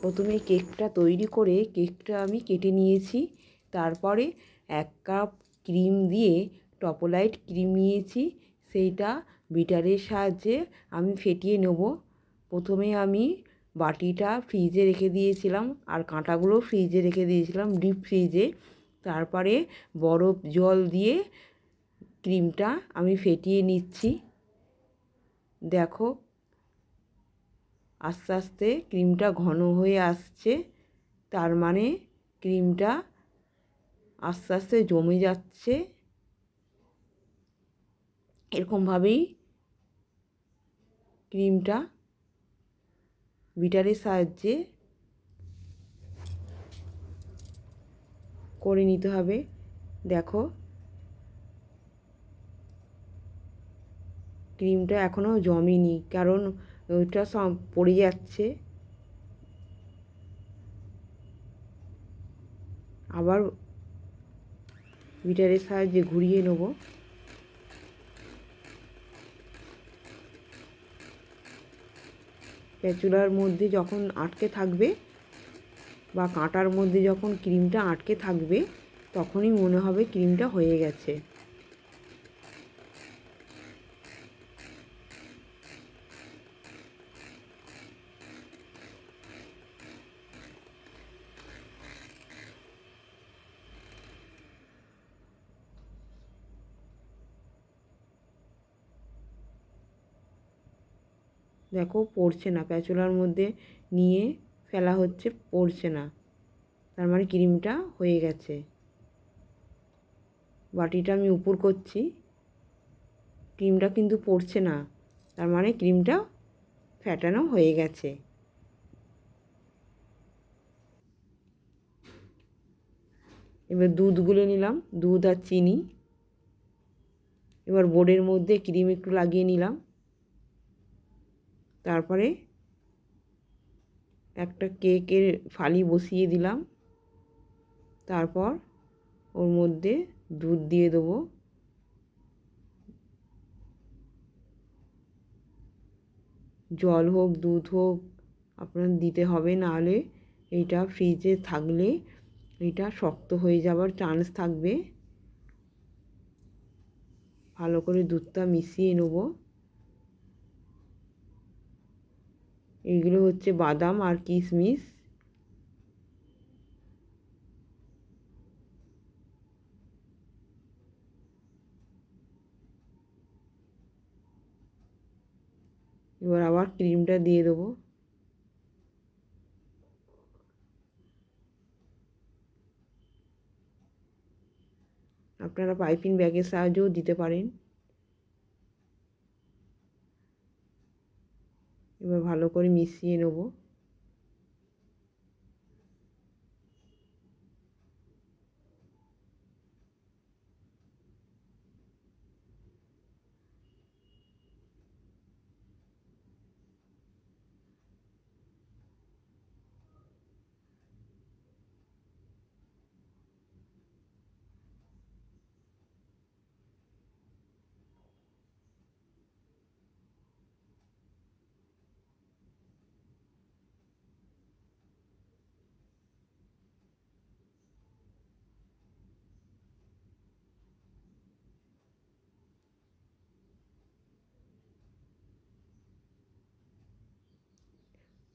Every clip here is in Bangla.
প্রথমে কেকটা তৈরি করে কেকটা আমি কেটে নিয়েছি। তারপরে 1 কাপ ক্রিম দিয়ে টপোলাইট ক্রিম নিয়েছি, সেইটা বিটারের সাহায্যে আমি ফেটিয়ে নেব। প্রথমে আমি বাটিটা ফ্রিজে রেখে দিয়েছিলাম আর কাঁটাগুলো ফ্রিজে রেখে দিয়েছিলাম, ডিপ ফ্রিজে। তারপরে বরফ জল দিয়ে ক্রিমটা আমি ফেটিয়ে নিচ্ছি। দেখো আস্তে আস্তে ক্রিমটা ঘন হয়ে আসছে, তার মানে ক্রিমটা আস্তে আস্তে জমে যাচ্ছে। এরকমভাবেই ক্রিমটা বিটারের সাহায্যে করে নিতে হবে। দেখো ক্রিমটা এখনও জমেনি, কারণ ওইটা সব পড়ে যাচ্ছে। আবার বিটারের সাহায্যে ঘুরিয়ে নেব। স্প্যাচুলার মধ্যে যখন আটকে থাকবে বা কাঁটার মধ্যে যখন ক্রিমটা আটকে থাকবে, তখনই মনে হবে ক্রিমটা হয়ে গেছে। দেখো পড়ছে না, স্প্যাচুলার মধ্যে নিয়ে ফেলা হচ্ছে, পড়ছে না, তার মানে ক্রিমটা হয়ে গেছে। বাটিটা আমি উপর করছি, ক্রিমটা কিন্তু পড়ছে না, তার মানে ক্রিমটা ফ্যাটানো হয়ে গেছে। এবার দুধ গুলে নিলাম, দুধ আর চিনি। এবার বোর্ডের মধ্যে ক্রিম একটু লাগিয়ে নিলাম। তারপরে একটা কেকের ফালি বসিয়ে দিলাম। তারপর ওর মধ্যে দুধ দিয়ে দেবো। জল হোক দুধ হোক আপনার দিতে হবে, নাহলে এইটা ফ্রিজে থাকলে এটা শক্ত হয়ে যাওয়ার চান্স থাকবে। ভালো করে দুধটা মিশিয়ে নেব। এইগুলো হচ্ছে বাদাম আর কিশমিশ। এবার আবার ক্রিমটা দিয়ে দেবো। আপনারা পাইপিং ব্যাগের সাহায্যেও দিতে পারেন। এবার ভালো করে মিশিয়ে নেব।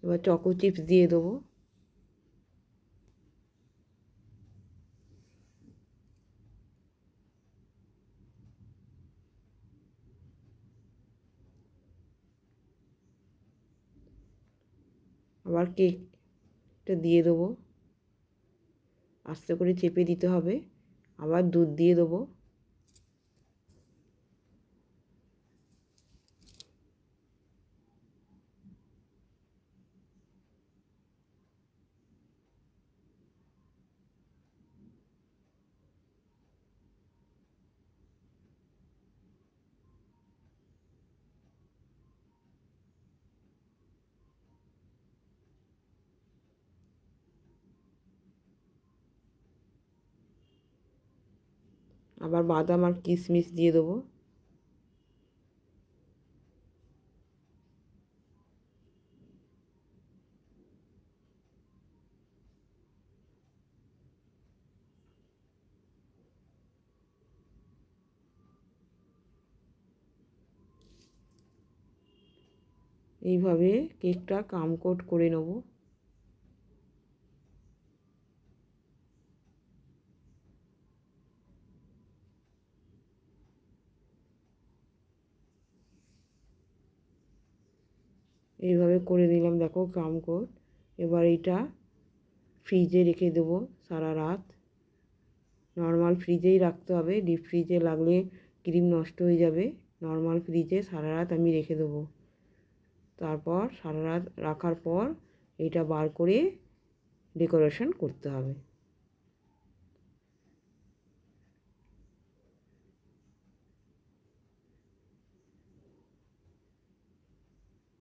এবার চকো চিপস দিয়ে দেবো। আবার কেকটা দিয়ে দেবো। আস্তে করে চেপে দিতে হবে। আবার দুধ দিয়ে দেবো। আবার বাদাম আর কিশমিশ দিয়ে দেবো। এইভাবে কেকটা কোট করে নেব। এইভাবে করে নিলাম, দেখো কোট। এবার এটা ফ্রিজে রেখে দেবো সারা রাত। নর্মাল ফ্রিজেই রাখতে হবে, ডিপ ফ্রিজে লাগলে ক্রিম নষ্ট হয়ে যাবে। নর্মাল ফ্রিজে সারা রাত আমি রেখে দেবো। তারপর সারা রাত রাখার পর এটা বার করে ডেকোরেশন করতে হবে।